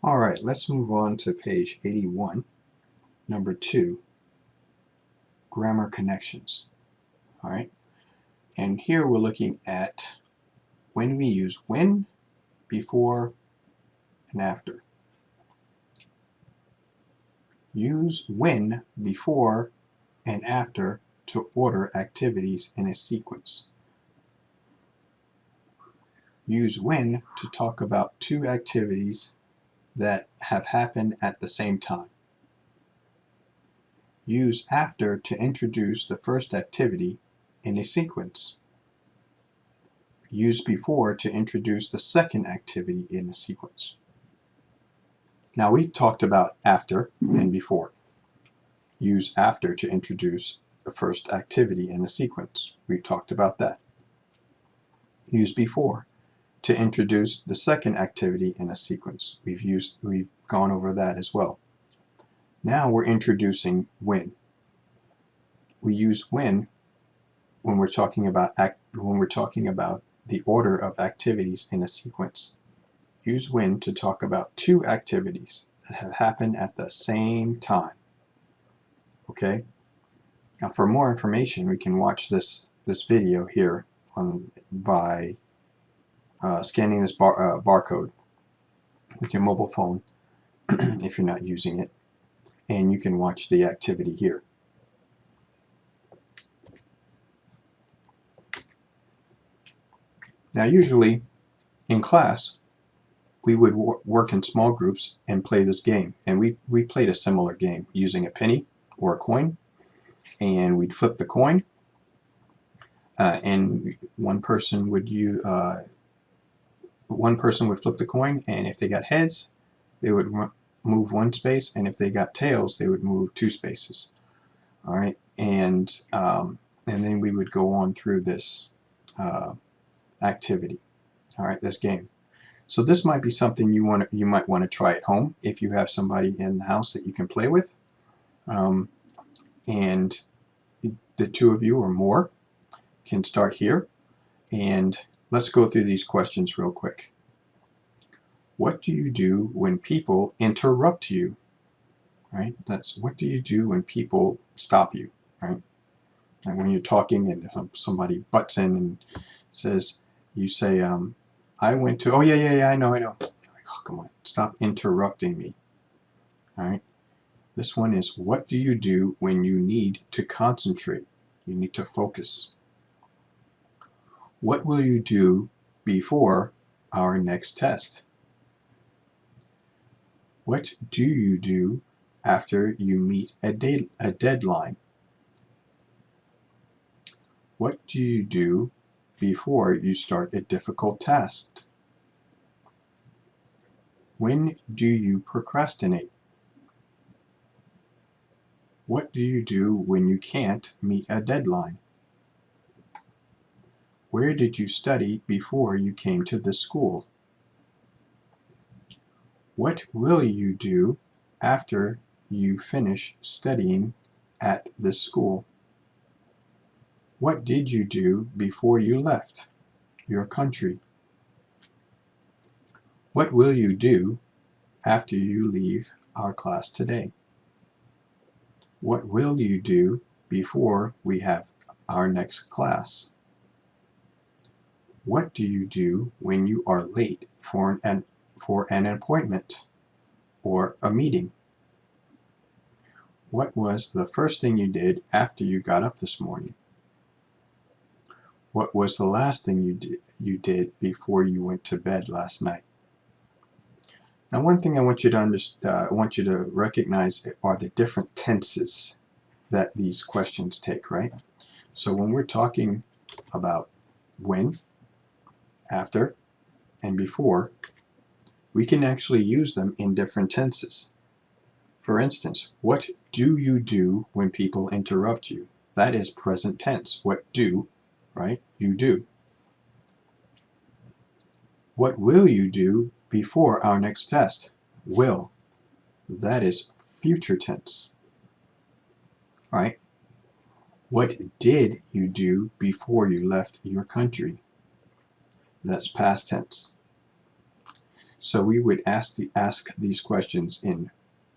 Alright, let's move on to page 81, number 2, grammar connections. Alright, and here we're looking at when we use when, before, and after. Use when, before, and after to order activities in a sequence. Use when to talk about two activities that have happened at the same time. Use after to introduce the first activity in a sequence. Use before to introduce the second activity in a sequence. Now we've talked about after and before. Use after to introduce the first activity in a sequence. We've talked about that. Use before to introduce the second activity in a sequence. We've gone over that as well. Now we're introducing when. We use when we're talking about the order of activities in a sequence. Use when to talk about two activities that have happened at the same time. Okay? Now for more information, we can watch this video here by scanning this barcode with your mobile phone if you're not using it, and you can watch the activity here. Now usually in class we would work in small groups and play this game, and we played a similar game using a penny or a coin, and we'd flip the coin, and one person would flip the coin, and if they got heads they would move one space, and if they got tails they would move 2 spaces. Alright, and then we would go on through this activity, alright, this game. So this might be something you might want to try at home if you have somebody in the house that you can play with, and the two of you or more can start here, and let's go through these questions real quick. What do you do when people interrupt you? Right? That's what do you do when people stop you, right? And when you're talking and somebody butts in and says, you say, I went to, oh yeah, I know. You're like, oh, come on, stop interrupting me. All right. This one is, what do you do when you need to concentrate? You need to focus. What will you do before our next test? What do you do after you meet a deadline? What do you do before you start a difficult task? When do you procrastinate? What do you do when you can't meet a deadline? Where did you study before you came to this school? What will you do after you finish studying at this school? What did you do before you left your country? What will you do after you leave our class today? What will you do before we have our next class? What do you do when you are late for an appointment or a meeting? What was the first thing you did after you got up this morning? What was the last thing you did before you went to bed last night? Now, one thing I want you to recognize are the different tenses that these questions take, right? So when we're talking about when, after, and before, we can actually use them in different tenses. For instance, what do you do when people interrupt you? That is present tense. What do, right? You do. What will you do before our next test? Will. That is future tense. Right? What did you do before you left your country? That's past tense. So we would ask these questions in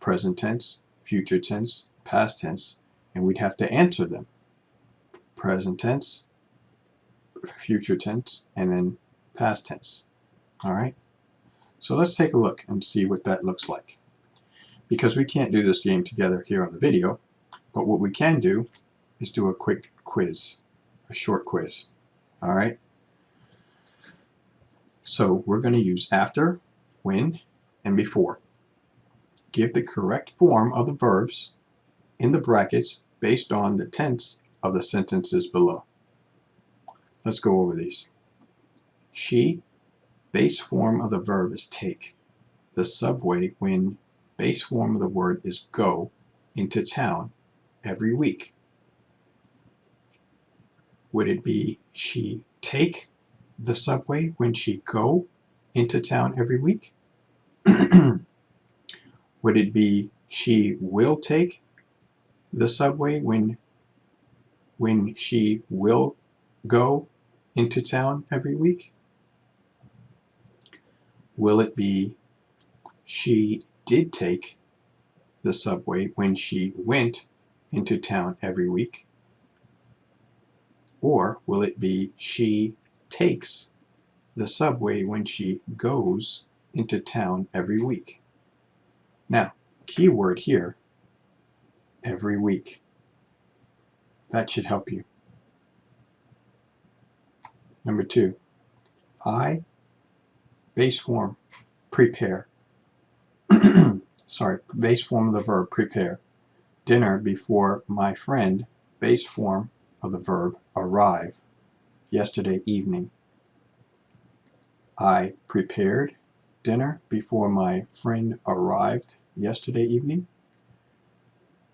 present tense, future tense, past tense, and we'd have to answer them. Present tense, future tense, and then past tense. All right? So let's take a look and see what that looks like. Because we can't do this game together here on the video, but what we can do is do a quick quiz, a short quiz. All right? So we're going to use after, when, and before. Give the correct form of the verbs in the brackets based on the tense of the sentences below. Let's go over these. She, base form of the verb is take. The subway when base form of the word is go into town every week. Would it be she take the subway when she go into town every week? Would it be she will take the subway when she will go into town every week? Will it be she did take the subway when she went into town every week? Or will it be she takes the subway when she goes into town every week? Now, keyword here, every week. That should help you. Number 2, I, base form, prepare. Sorry, base form of the verb, prepare. Dinner before my friend, base form of the verb, arrive, yesterday evening. I prepared dinner before my friend arrived yesterday evening.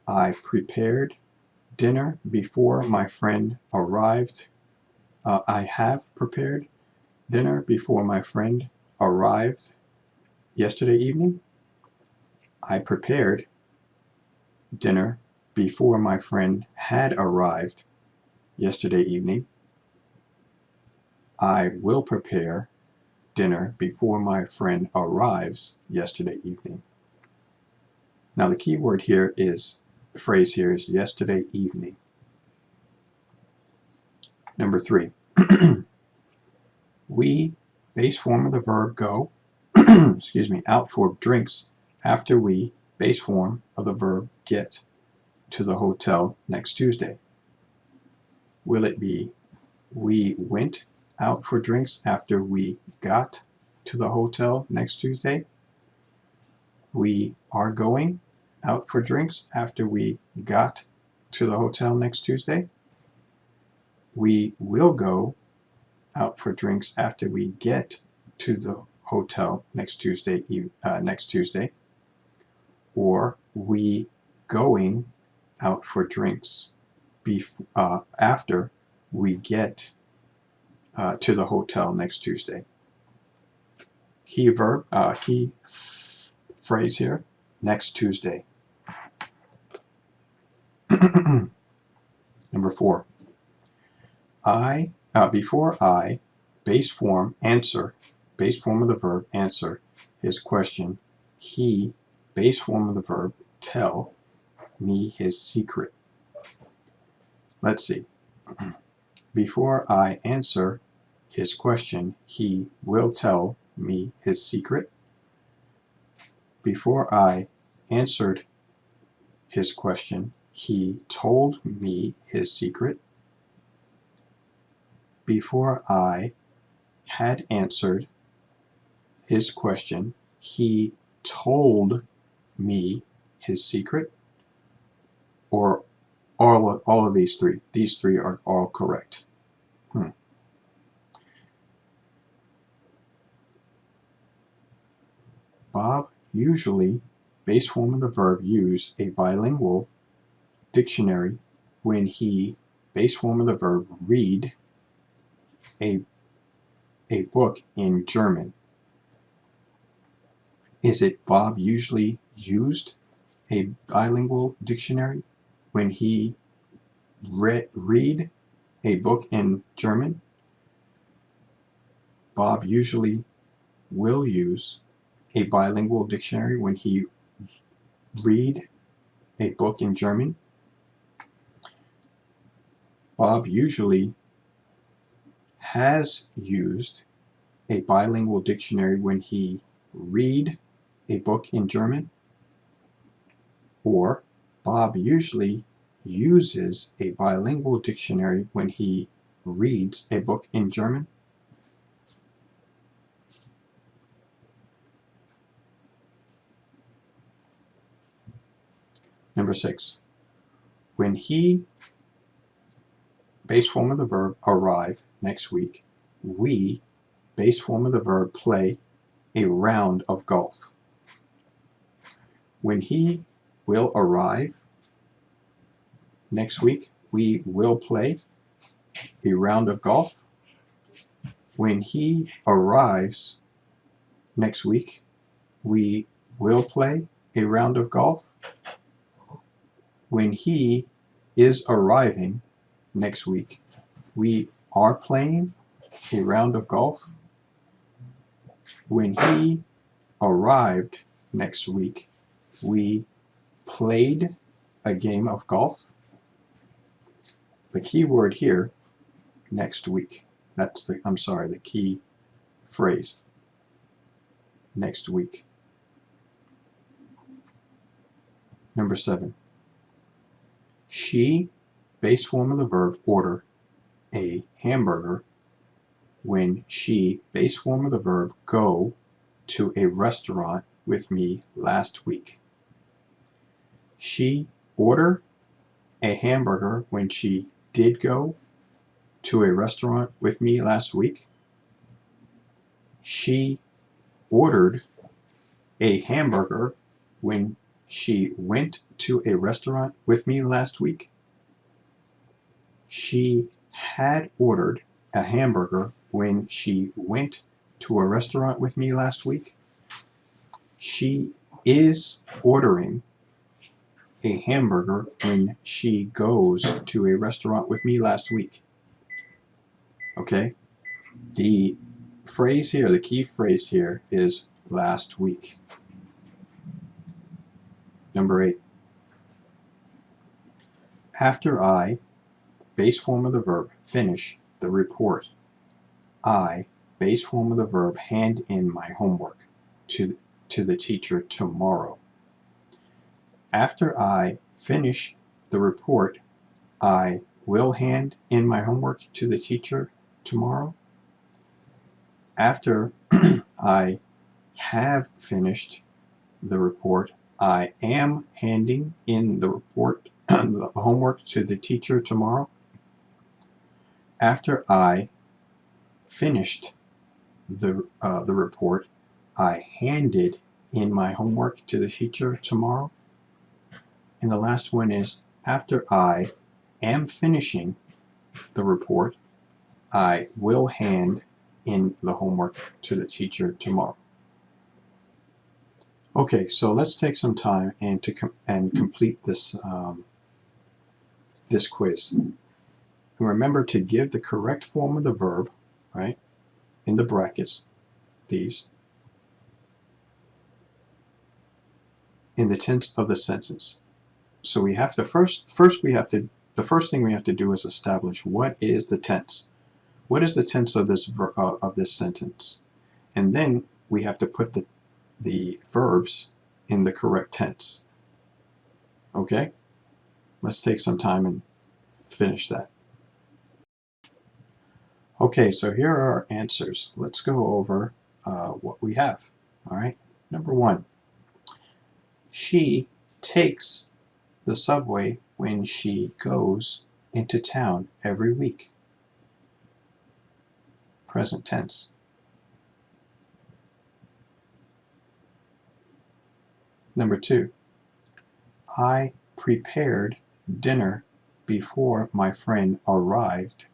I prepared dinner before my friend arrived. I have prepared dinner before my friend arrived yesterday evening. I prepared dinner before my friend had arrived yesterday evening. I will prepare dinner before my friend arrives yesterday evening. Now the key word here is, the phrase here is yesterday evening. Number 3, we, base form of the verb go, excuse me, out for drinks after we, base form of the verb get, to the hotel next Tuesday. Will it be we went out for drinks after we got to the hotel next Tuesday? We are going out for drinks after we got to the hotel next Tuesday? We will go out for drinks after we get to the hotel next Tuesday, or we going out for drinks after we get to the hotel next Tuesday. Key verb, key phrase here, next Tuesday. Number 4, before I, base form, answer, base form of the verb, answer his question, he, base form of the verb, tell me his secret. Let's see. Before I answer his question, he will tell me his secret. Before I answered his question, he told me his secret. Before I had answered his question, he told me his secret. Or all of these three. These three are all correct. Bob usually, base form of the verb, use a bilingual dictionary when he, base form of the verb, read a book in German. Is it Bob usually used a bilingual dictionary when he read a book in German? Bob usually will use a bilingual dictionary when he read a book in German? Bob usually has used a bilingual dictionary when he read a book in German? Or Bob usually uses a bilingual dictionary when he reads a book in German? Number 6. When he, base form of the verb, arrive next week, we, base form of the verb, play a round of golf. When he will arrive next week, we will play a round of golf. When he arrives next week, we will play a round of golf. When he is arriving next week, we are playing a round of golf. When he arrived next week, we played a game of golf. The key word here, next week. That's the key phrase. Next week. Number 7. She, base form of the verb, order a hamburger when she, base form of the verb, go to a restaurant with me last week. She ordered a hamburger when she did go to a restaurant with me last week. She ordered a hamburger when she went to a restaurant with me last week. She had ordered a hamburger when she went to a restaurant with me last week. She is ordering a hamburger when she goes to a restaurant with me last week. Okay? The phrase here, the key phrase here is last week. Number 8. After I, base form of the verb, finish the report, I, base form of the verb, hand in my homework to the teacher tomorrow. After I finish the report, I will hand in my homework to the teacher tomorrow. After I have finished the report, I am handing in the report, the homework, to the teacher tomorrow. After I finished the report, I handed in my homework to the teacher tomorrow. And the last one is, after I am finishing the report, I will hand in the homework to the teacher tomorrow. Okay, so let's take some time and complete this this quiz. And remember to give the correct form of the verb, right, in the brackets, these, in the tense of the sentence. So we have to the first thing we have to do is establish what is the tense. What is the tense of this sentence? And then we have to put the verbs in the correct tense. Okay? Let's take some time and finish that. Okay, so here are our answers. Let's go over what we have. All right? Number 1. She takes the subway when she goes into town every week. Present tense. Number 2. I prepared dinner before my friend arrived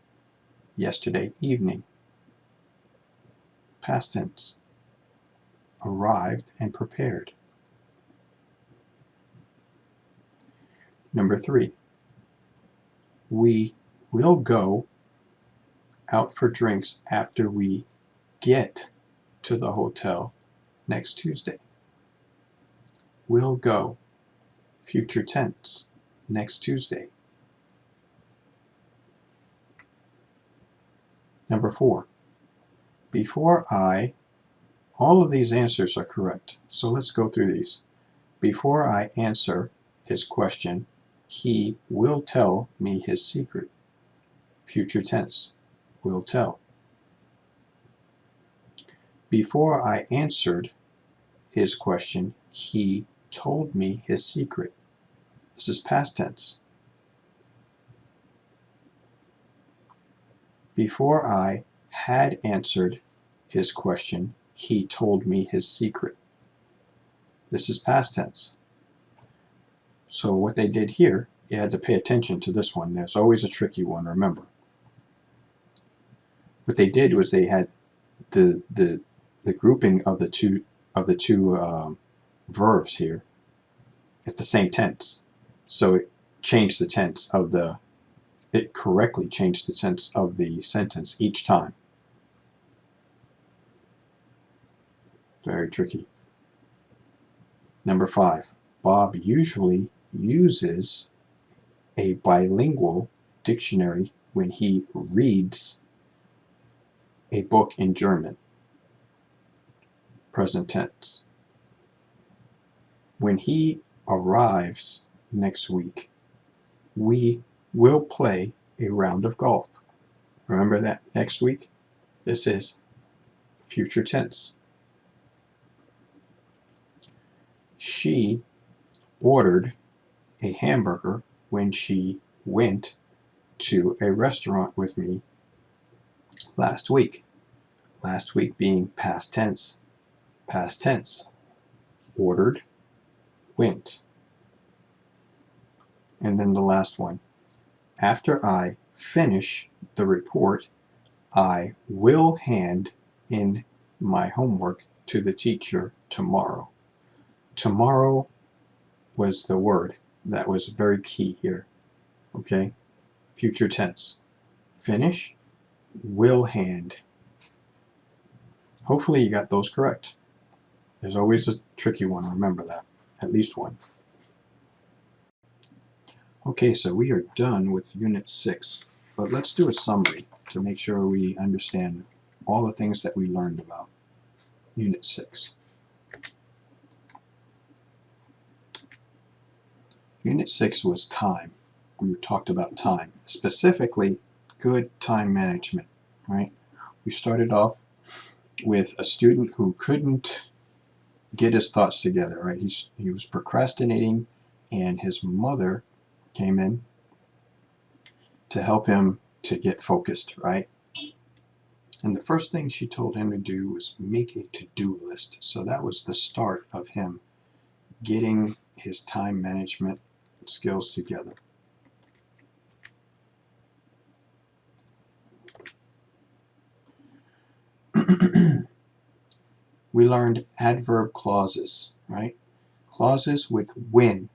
yesterday evening. Past tense. Arrived and prepared. Number 3. We will go out for drinks after we get to the hotel next Tuesday. Will go, future tense, next Tuesday. Number 4. Before I, all of these answers are correct, so let's go through these. Before I answer his question, he will tell me his secret. Future tense, will tell. Before I answered his question, he told me his secret. This is past tense. Before I had answered his question, he told me his secret. This is past tense. So what they did here, you had to pay attention to this one. There's always a tricky one, remember. What they did was they had the grouping of the two verbs here at the same tense. So it changed the tense of the, it correctly changed the tense of the sentence each time. Very tricky. Number 5. Bob usually uses a bilingual dictionary when he reads a book in German. Present tense. When he arrives next week, we will play a round of golf. Remember that, next week? This is future tense. She ordered a hamburger when she went to a restaurant with me last week. Last week being past tense. Past tense. Ordered, went. And then the last one. After I finish the report, I will hand in my homework to the teacher tomorrow. Tomorrow was the word that was very key here. Okay? Future tense. Finish, will hand. Hopefully you got those correct. There's always a tricky one, remember that. At least one. Okay, so we are done with Unit 6, but let's do a summary to make sure we understand all the things that we learned about Unit 6. Unit 6 was time. We talked about time, specifically good time management, right? We started off with a student who couldn't get his thoughts together, right? He was procrastinating, and his mother came in to help him to get focused, right? And the first thing she told him to do was make a to-do list. So that was the start of him getting his time management skills together. We learned adverb clauses, right? Clauses with when.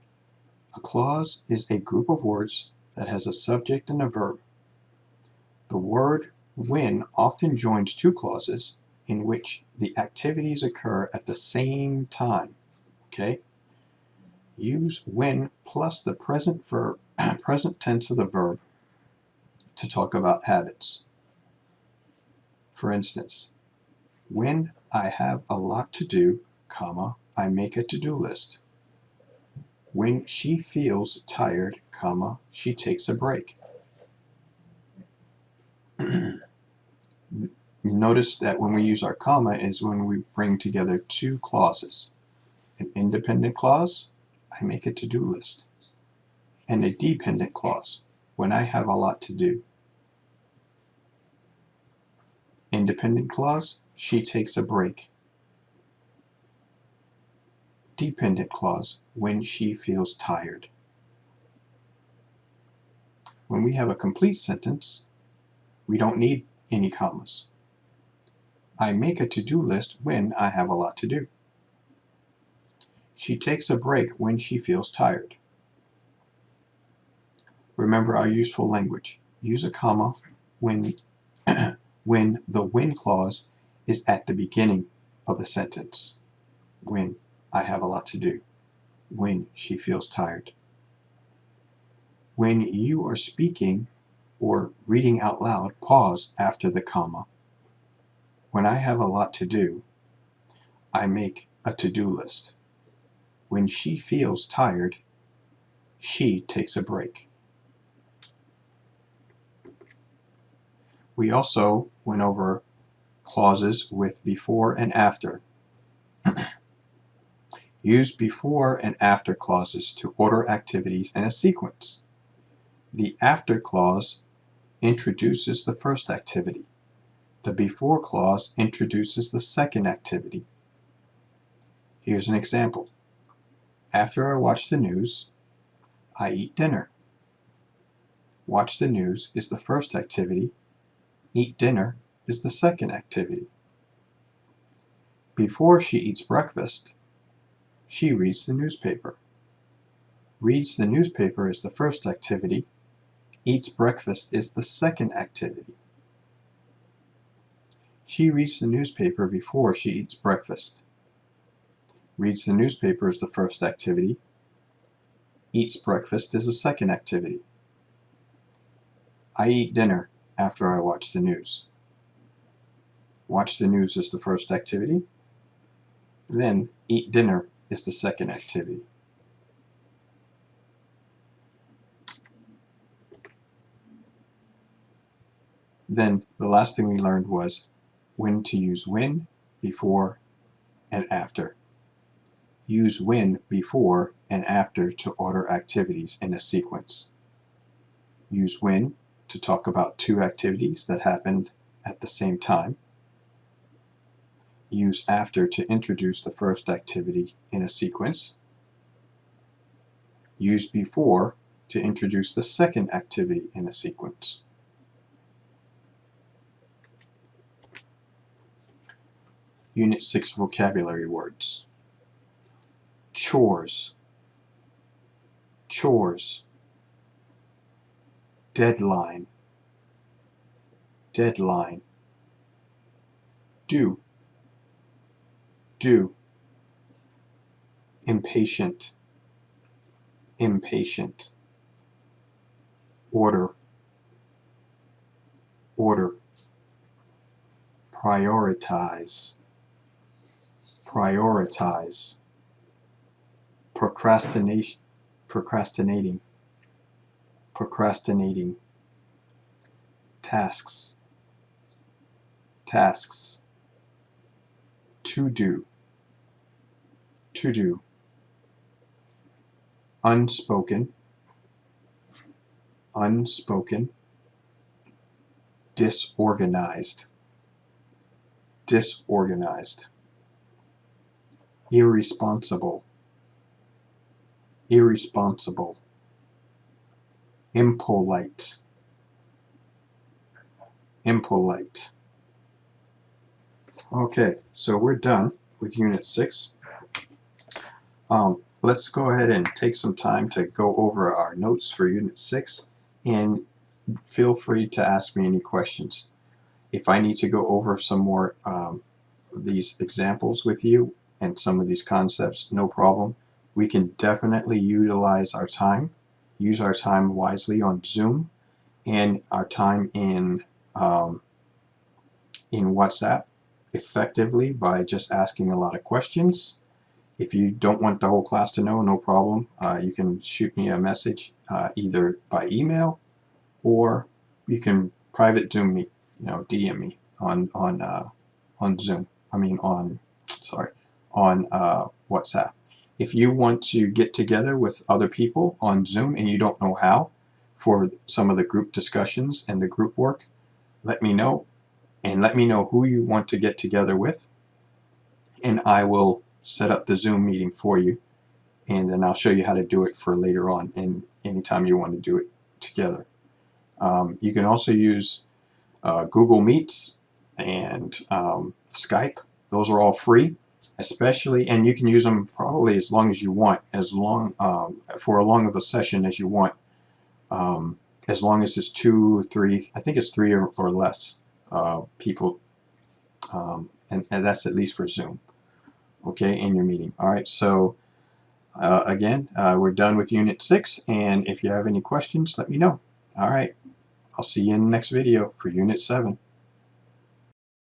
A clause is a group of words that has a subject and a verb. The word when often joins two clauses in which the activities occur at the same time. Okay? Use when plus the present tense of the verb to talk about habits. For instance, when I have a lot to do, comma, I make a to-do list. When she feels tired, comma, she takes a break. Notice that when we use our comma is when we bring together two clauses. An independent clause, I make a to-do list. And a dependent clause, when I have a lot to do. Independent clause, she takes a break. Dependent clause, when she feels tired. When we have a complete sentence, we don't need any commas. I make a to-do list when I have a lot to do. She takes a break when she feels tired. Remember our useful language. Use a comma when the when clause is at the beginning of the sentence. when I have a lot to do, when she feels tired. When you are speaking or reading out loud, pause after the comma. When I have a lot to do, I make a to-do list. When she feels tired, she takes a break. We also went over clauses with before and after. Use before and after clauses to order activities in a sequence. The after clause introduces the first activity. The before clause introduces the second activity. Here's an example. After I watch the news, I eat dinner. Watch the news is the first activity. Eat dinner is the second activity. Before she eats breakfast, she reads the newspaper. Reads the newspaper is the first activity. Eats breakfast is the second activity. She reads the newspaper before she eats breakfast. Reads the newspaper is the first activity. Eats breakfast is the second activity. I eat dinner after I watch the news. Watch the news is the first activity. Then eat dinner is the second activity. Then the last thing we learned was when to use when, before, and after. Use when, before, and after to order activities in a sequence. Use when to talk about two activities that happened at the same time. Use after to introduce the first activity in a sequence. Use before to introduce the second activity in a sequence. Unit 6 vocabulary words. Chores, chores. Deadline, deadline. Do, do. Impatient, impatient. Order, order. Prioritize, prioritize. Procrastination, procrastinating, procrastinating. Tasks, tasks. To do, to do. Unspoken, unspoken. Disorganized, disorganized. Irresponsible, irresponsible. Impolite, impolite. Okay, so we're done with Unit 6. Let's go ahead and take some time to go over our notes for Unit 6, and feel free to ask me any questions. If I need to go over some more of these examples with you and some of these concepts, no problem. We can definitely utilize our time, use our time wisely on Zoom, and our time in WhatsApp effectively by just asking a lot of questions. If you don't want the whole class to know, no problem. You can shoot me a message either by email, or you can private Zoom me, DM me on Zoom. On WhatsApp. If you want to get together with other people on Zoom and you don't know how for some of the group discussions and the group work, let me know, and let me know who you want to get together with, and I will set up the Zoom meeting for you, and then I'll show you how to do it for later on, and anytime you want to do it together. You can also use Google Meets and Skype. Those are all free, especially, and you can use them probably as long as you want, for as long of a session as you want, as long as it's 2 or 3, I think it's 3 or less people, and that's at least for Zoom. okay, in your meeting. All right, so again, we're done with Unit 6, and if you have any questions, let me know. All right, I'll see you in the next video for Unit 7.